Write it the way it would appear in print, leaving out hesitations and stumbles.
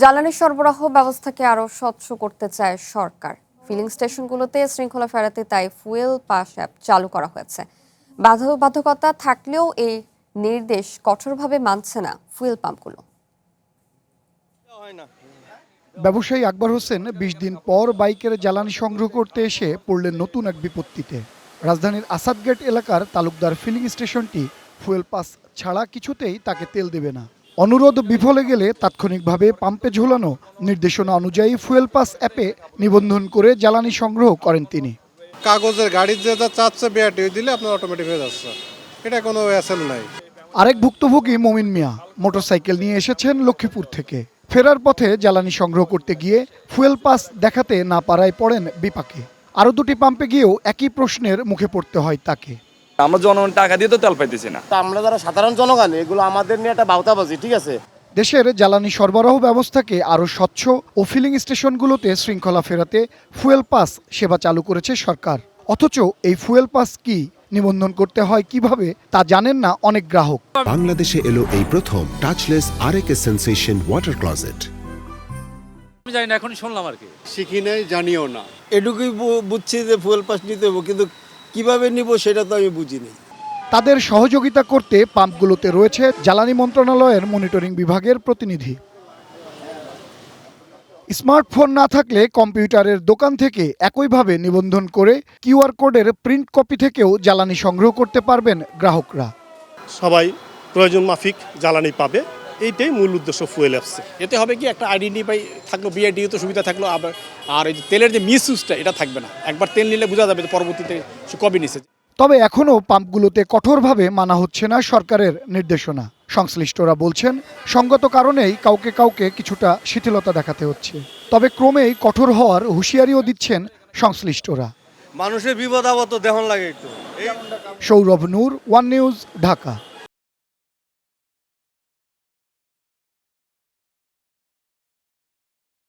জ্বালানি সরবরাহ ব্যবস্থাকে আরও স্বচ্ছ করতে চায় সরকার। ফিলিং স্টেশনগুলোতে শৃঙ্খলা ফেরাতে তাই ফুয়েল পাস অ্যাপ চালু করা হয়েছে। বাধ্যবাধকতা থাকলেও এই নির্দেশ কঠোরভাবে মানছে না ফুয়েল পাম্পগুলো। ব্যবসায়ী আকবর হোসেন ২০ দিন পর বাইকের জ্বালানি সংগ্রহ করতে এসে পড়লেন নতুন এক বিপত্তিতে। রাজধানীর আসাদগেট এলাকার তালুকদার ফিলিং স্টেশনটি ফুয়েল পাস ছাড়া কিছুতেই তাকে তেল দেবে না। অনুরোধ বিফলে গেলে তাৎক্ষণিকভাবে পাম্পে ঝোলানো নির্দেশনা অনুযায়ী ফুয়েল পাস অ্যাপে নিবন্ধন করে জ্বালানি সংগ্রহ করেন তিনি। কাগজের গাড়ির যে যা চাচ্ছে বিআরটি দিলে আপনার অটোমেটিক হয়ে যাচ্ছে, এটা কোনো অ্যাসেল নাই। আরেক ভুক্তভোগী মমিন মিয়া মোটরসাইকেল নিয়ে এসেছেন লক্ষ্মীপুর থেকে। ফেরার পথে জ্বালানি সংগ্রহ করতে গিয়ে ফুয়েল পাস দেখাতে না পারায় পড়েন বিপাকে। আরও দুটি পাম্পে গিয়েও একই প্রশ্নের মুখে পড়তে হয় তাকে। আমরা জনগণ টাকা দিয়ে তো তেল পাইতেছি না। আমরা যারা সাধারণ জনগণ, এগুলো আমাদের নিয়ে একটা বাউতাবাজি, ঠিক আছে। দেশের জ্বালানি সরবরাহ ব্যবস্থাকে আরও স্বচ্ছ ও ফিলিং স্টেশনগুলোতে শৃঙ্খলা ফেরাতে ফুয়েল পাস সেবা চালু করেছে সরকার। অথচ এই ফুয়েল পাস কি, নিবন্ধন করতে হয় কিভাবে তা জানেন না অনেক গ্রাহক। বাংলাদেশে এলো এই প্রথম টাচলেস আরএকএস সেনসেশন ওয়াটার ক্লোজেট। আমি জানি না, এখন শুনলাম আর কি, শিখি নাই, জানিও না। এটুকুই বুঝছি যে ফুয়েল পাস নিতে হবে, কিন্তু কিভাবে নিব সেটা তো আমি বুঝিনি। তাদের সহযোগিতা করতে পাম্পগুলোতে রয়েছে জ্বালানি মন্ত্রণালয়ের মনিটরিং বিভাগের প্রতিনিধি। স্মার্টফোন না থাকলে কম্পিউটারের দোকান থেকে একইভাবে নিবন্ধন করে কিউআর কোডের প্রিন্ট কপি থেকেও জ্বালানি সংগ্রহ করতে পারবেন গ্রাহকরা। সবাই প্রয়োজন মাফিক জ্বালানি পাবে, এইটাই মূল উদ্দেশ্য ফুয়েল অ্যাপসে। এতে হবে কি, একটা আইডেন্টিফাই থাকলো, বিআইডি তো সুবিধা থাকলো, আর এই তেলের যে মিসইউজটা এটা থাকবে না। একবার তেল নিলে বোঝা যাবে যে পরবর্তীতে সে কবে নিছে। তবে এখনও পাম্পগুলোতে কঠোরভাবে মানা হচ্ছে না সরকারের নির্দেশনা। সংশ্লিষ্টরা বলছেন সঙ্গত কারণেই কাউকে কাউকে কিছুটা শিথিলতা দেখাতে হচ্ছে। তবে ক্রমেই কঠোর হওয়ার হুঁশিয়ারিও দিচ্ছেন সংশ্লিষ্টরা। মানুষের বিপদ আপদ দেখন লাগে একটু। সৌরভ নূর, ওয়ান নিউজ, ঢাকা।